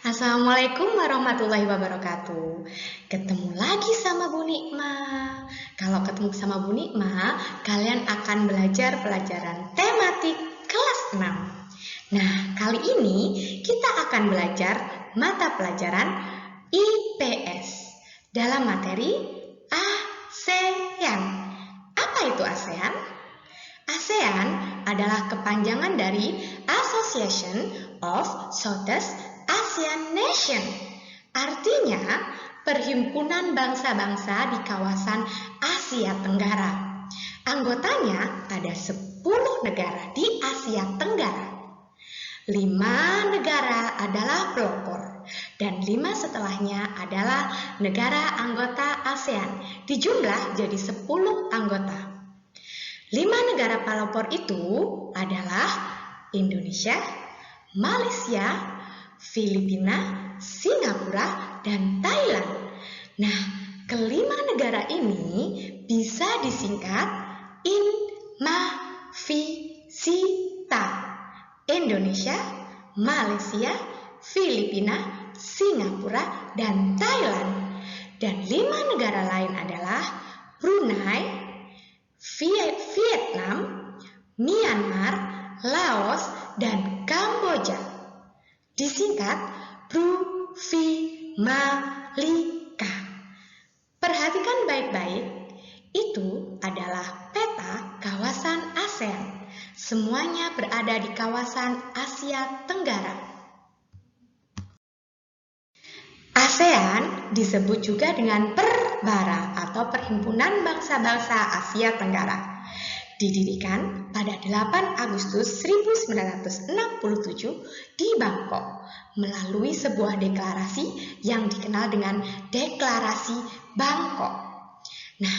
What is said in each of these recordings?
Assalamualaikum warahmatullahi wabarakatuh. Ketemu lagi sama Bu Nikma. Kalau ketemu sama Bu Nikma, kalian akan belajar pelajaran tematik kelas 6. Nah, kali ini kita akan belajar mata pelajaran IPS dalam materi ASEAN. Apa itu ASEAN? ASEAN adalah kepanjangan dari Association of Southeast Asian Nation. Artinya, perhimpunan bangsa-bangsa di kawasan Asia Tenggara. Anggotanya ada 10 negara di Asia Tenggara. 5 negara adalah pelopor dan 5 setelahnya adalah negara anggota ASEAN. Dijumlah jadi 10 anggota. 5 negara pelopor itu adalah Indonesia, Malaysia, Filipina, Singapura, dan Thailand. Nah, kelima negara ini bisa disingkat INMAVISITA. Indonesia, Malaysia, Filipina, Singapura, dan Thailand. Dan 5 negara lain adalah Brunei, Vietnam, Myanmar, Laos, dan Kamboja. Disingkat Bru-Vi-Ma-Li-Ka. Perhatikan baik-baik, itu adalah peta kawasan ASEAN. Semuanya berada di kawasan Asia Tenggara. ASEAN disebut juga dengan Perbara atau Perhimpunan Bangsa-Bangsa Asia Tenggara. Didirikan pada 8 Agustus 1967 di Bangkok melalui sebuah deklarasi yang dikenal dengan Deklarasi Bangkok. Nah,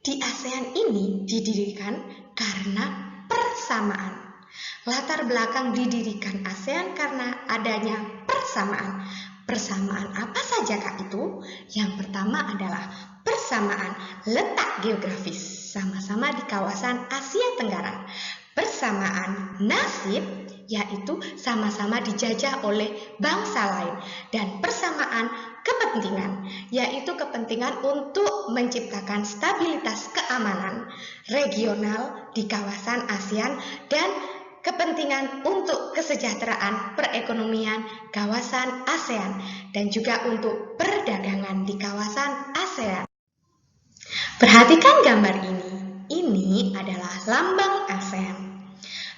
di ASEAN ini didirikan karena persamaan. Latar belakang didirikan ASEAN karena adanya persamaan. Persamaan apa saja Kak itu? Yang pertama adalah persamaan letak geografis, sama-sama di kawasan Asia Tenggara. Persamaan nasib, yaitu sama-sama dijajah oleh bangsa lain. Dan persamaan kepentingan, yaitu kepentingan untuk menciptakan stabilitas keamanan regional di kawasan ASEAN dan kepentingan untuk kesejahteraan perekonomian kawasan ASEAN dan juga untuk perdagangan di kawasan ASEAN. Perhatikan gambar ini. Ini adalah lambang ASEAN.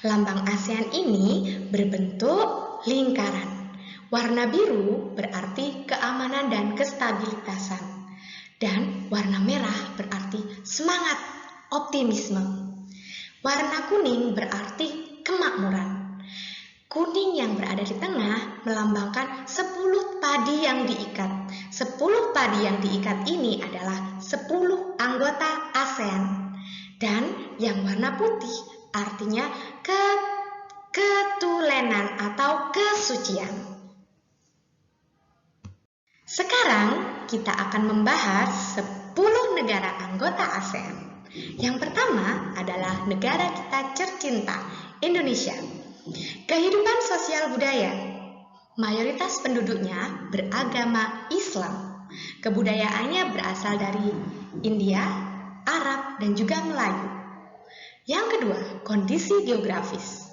Lambang ASEAN ini berbentuk lingkaran. Warna biru berarti keamanan dan kestabilitasan. Dan warna merah berarti semangat, optimisme. Warna kuning berarti kemakmuran. Kuning yang berada di tengah melambangkan 10 padi yang diikat. 10 padi yang diikat ini adalah 10 anggota ASEAN. Dan yang warna putih artinya ketulenan atau kesucian. Sekarang kita akan membahas 10 negara anggota ASEAN. Yang pertama adalah negara kita tercinta, Indonesia. Kehidupan sosial budaya. Mayoritas penduduknya beragama Islam. Kebudayaannya berasal dari India, Arab, dan juga Melayu. Yang kedua, kondisi geografis.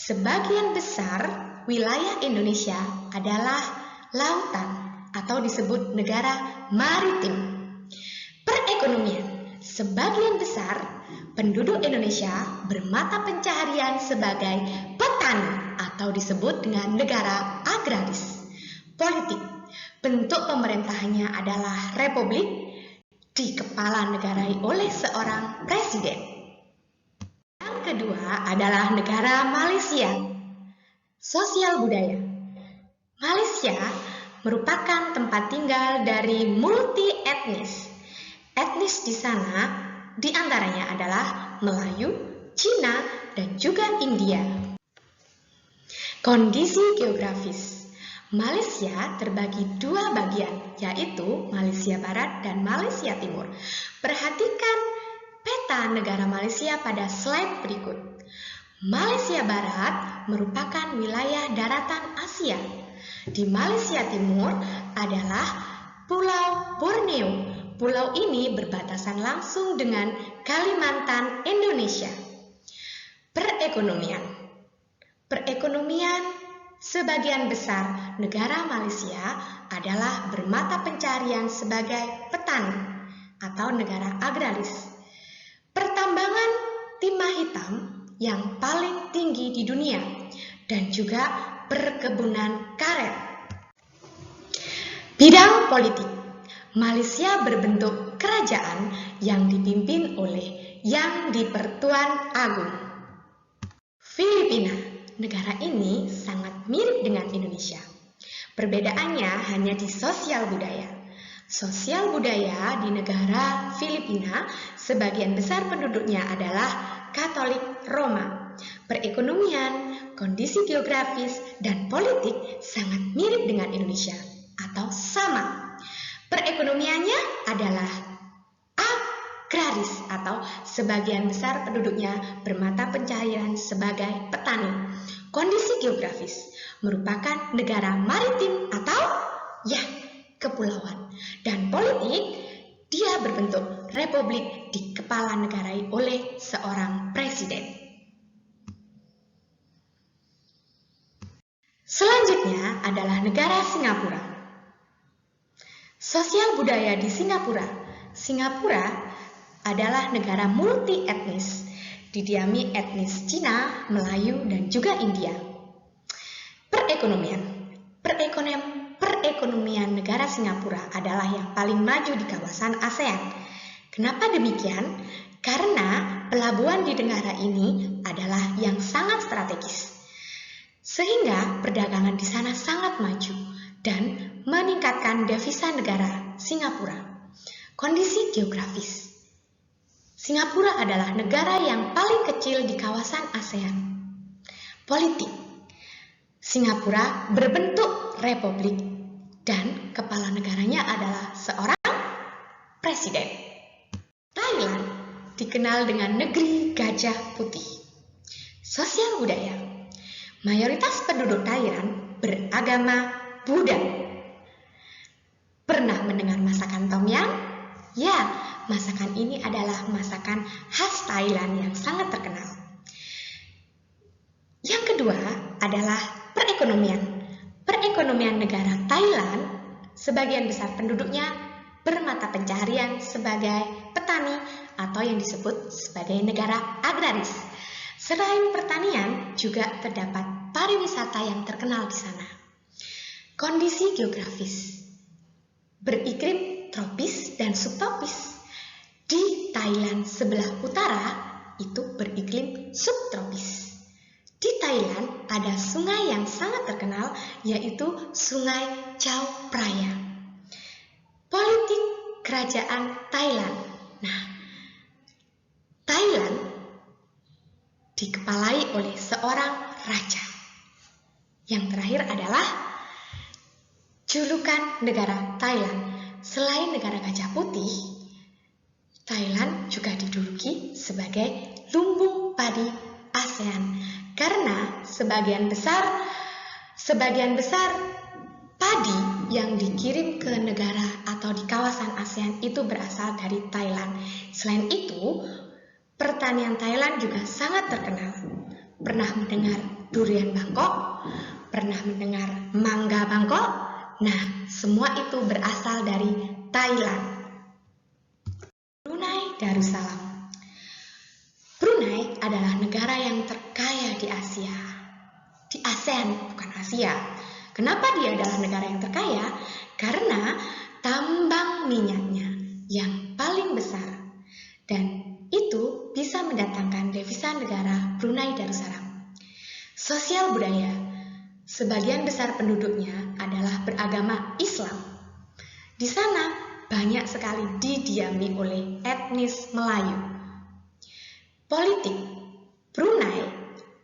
Sebagian besar wilayah Indonesia adalah lautan atau disebut negara maritim. Perekonomian. Sebagian besar penduduk Indonesia bermata pencaharian sebagai petani atau disebut dengan negara agraris. Politik. Bentuk pemerintahannya adalah republik, dikepala negarai oleh seorang presiden. Yang kedua adalah negara Malaysia. Sosial budaya. Malaysia merupakan tempat tinggal dari multi etnis. Etnis di sana diantaranya adalah Melayu, Cina, dan juga India. Kondisi geografis. Malaysia terbagi 2 bagian, yaitu Malaysia Barat dan Malaysia Timur. Perhatikan peta negara Malaysia pada slide berikut. Malaysia Barat merupakan wilayah daratan Asia. Di Malaysia Timur adalah Pulau Borneo. Pulau ini berbatasan langsung dengan Kalimantan, Indonesia. Perekonomian. Sebagian besar negara Malaysia adalah bermata pencarian sebagai petani atau negara agraris. Pertambangan timah hitam yang paling tinggi di dunia dan juga perkebunan karet. Bidang politik. Malaysia berbentuk kerajaan yang dipimpin oleh Yang di-Pertuan Agong. Filipina. Negara ini sangat mirip dengan Indonesia. Perbedaannya hanya di sosial budaya. Sosial budaya di negara Filipina, sebagian besar penduduknya adalah Katolik Roma. Perekonomian, kondisi geografis, dan politik sangat mirip dengan Indonesia atau sama. Perekonomiannya adalah agraris atau sebagian besar penduduknya bermata pencaharian sebagai petani. Kondisi geografis merupakan negara maritim atau kepulauan. Dan politik, dia berbentuk republik dikepala negarai oleh seorang presiden. Selanjutnya adalah negara Singapura. Sosial budaya di Singapura. Singapura adalah negara multi etnis, didiami etnis Cina, Melayu, dan juga India. Perekonomian negara Singapura adalah yang paling maju di kawasan ASEAN. Kenapa demikian? Karena pelabuhan di negara ini adalah yang sangat strategis. Sehingga perdagangan di sana sangat maju dan meningkatkan devisa negara Singapura. Kondisi geografis. Singapura adalah negara yang paling kecil di kawasan ASEAN. Politik. Singapura berbentuk republik dan kepala negaranya adalah seorang presiden. Thailand dikenal dengan negeri gajah putih. Sosial budaya. Mayoritas penduduk Thailand beragama Buddha. Pernah mendengar masakan Tom Yum? Ya, masakan ini adalah masakan khas Thailand yang sangat terkenal. Yang kedua adalah perekonomian negara Thailand, sebagian besar penduduknya bermata pencaharian sebagai petani atau yang disebut sebagai negara agraris. Selain pertanian, juga terdapat pariwisata yang terkenal di sana. Kondisi geografis. Beriklim tropis dan subtropis. Di Thailand sebelah utara itu beriklim subtropis. Di Thailand ada sungai yang sangat terkenal, yaitu Sungai Chao Phraya. Politik kerajaan Thailand. Nah, Thailand dikepalai oleh seorang raja. Yang terakhir adalah julukan negara Thailand. Selain negara gajah putih, Thailand juga diduduki sebagai lumbung padi ASEAN karena sebagian besar padi yang dikirim ke negara atau di kawasan ASEAN itu berasal dari Thailand. Selain itu, pertanian Thailand juga sangat terkenal. Pernah mendengar durian Bangkok? Pernah mendengar mangga Bangkok? Nah, semua itu berasal dari Thailand. Brunei Darussalam. Brunei adalah negara yang terkaya di Asia. Di ASEAN, bukan Asia. Kenapa dia adalah negara yang terkaya? Karena tambang minyaknya yang paling besar. Dan itu bisa mendatangkan devisa negara Brunei Darussalam. Sosial budaya. Sebagian besar penduduknya adalah beragama Islam. Di sana banyak sekali didiami oleh etnis Melayu. Politik. Brunei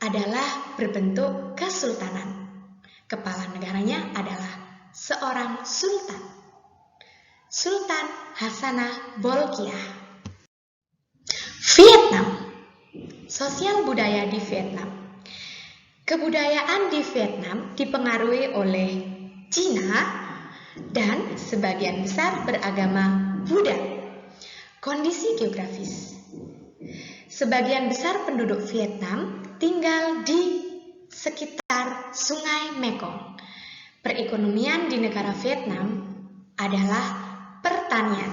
adalah berbentuk kesultanan. Kepala negaranya adalah seorang sultan. Sultan Hassanah Bolkiah. Vietnam. Sosial budaya di Vietnam. Kebudayaan di Vietnam dipengaruhi oleh Cina dan sebagian besar beragama Buddha. Kondisi geografis. Sebagian besar penduduk Vietnam tinggal di sekitar Sungai Mekong. Perekonomian di negara Vietnam adalah pertanian.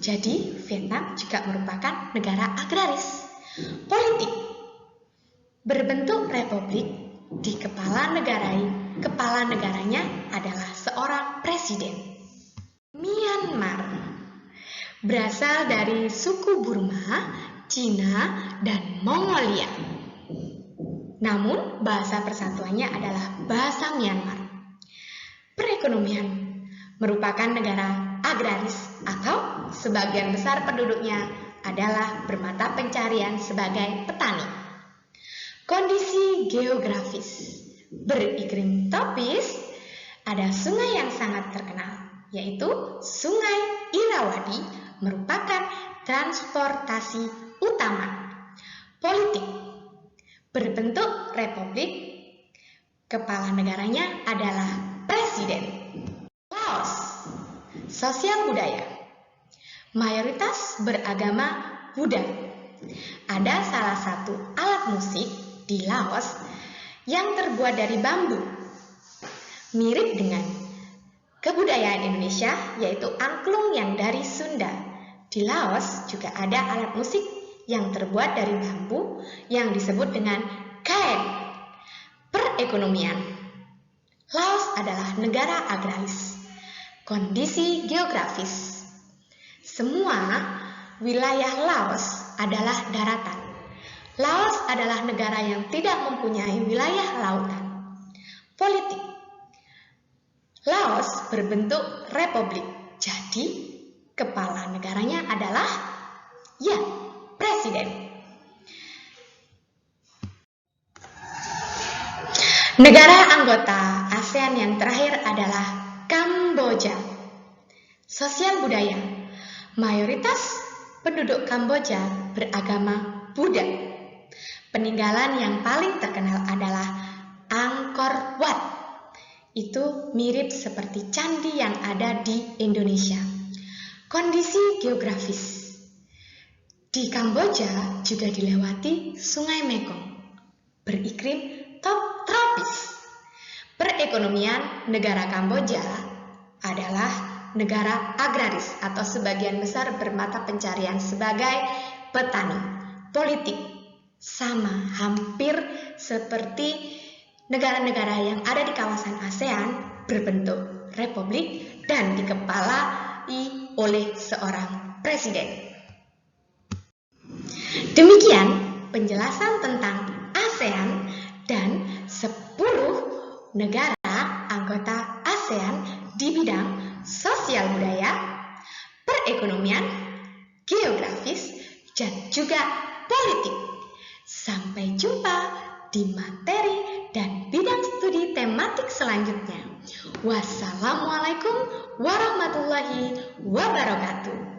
Jadi, Vietnam juga merupakan negara agraris. Politik. Berbentuk republik, di kepala negaranya adalah seorang presiden. Myanmar berasal dari suku Burma, Cina, dan Mongolia. Namun, bahasa persatuannya adalah bahasa Myanmar. Perekonomian merupakan negara agraris atau sebagian besar penduduknya adalah bermata pencarian sebagai petani. Kondisi geografis. Beriklim tropis, ada sungai yang sangat terkenal, yaitu Sungai Irrawaddy merupakan transportasi utama. Politik. Berbentuk republik, kepala negaranya adalah presiden. Laos. Sosial budaya. Mayoritas beragama Buddha. Ada salah satu alat musik di Laos yang terbuat dari bambu. Mirip dengan kebudayaan Indonesia, yaitu angklung yang dari Sunda. Di Laos juga ada alat musik yang terbuat dari bambu yang disebut dengan kaen. Perekonomian. Laos adalah negara agraris. Kondisi geografis. Semua wilayah Laos adalah daratan. Laos adalah negara yang tidak mempunyai wilayah lautan. Politik. Laos berbentuk republik. Jadi, kepala negaranya adalah presiden. Negara anggota ASEAN yang terakhir adalah Kamboja. Sosial budaya. Mayoritas penduduk Kamboja beragama Buddha. Peninggalan yang paling terkenal adalah Angkor Wat. Itu mirip seperti candi yang ada di Indonesia. Kondisi geografis. Di Kamboja juga dilewati Sungai Mekong. Beriklim tropis. Perekonomian negara Kamboja adalah negara agraris atau sebagian besar bermata pencarian sebagai petani. Politik sama hampir seperti negara-negara yang ada di kawasan ASEAN, berbentuk republik dan dikepalai oleh seorang presiden. Demikian penjelasan tentang ASEAN dan 10 negara anggota ASEAN di bidang sosial budaya, perekonomian, geografis, dan juga politik. Sampai jumpa di materi dan bidang studi tematik selanjutnya. Wassalamualaikum warahmatullahi wabarakatuh.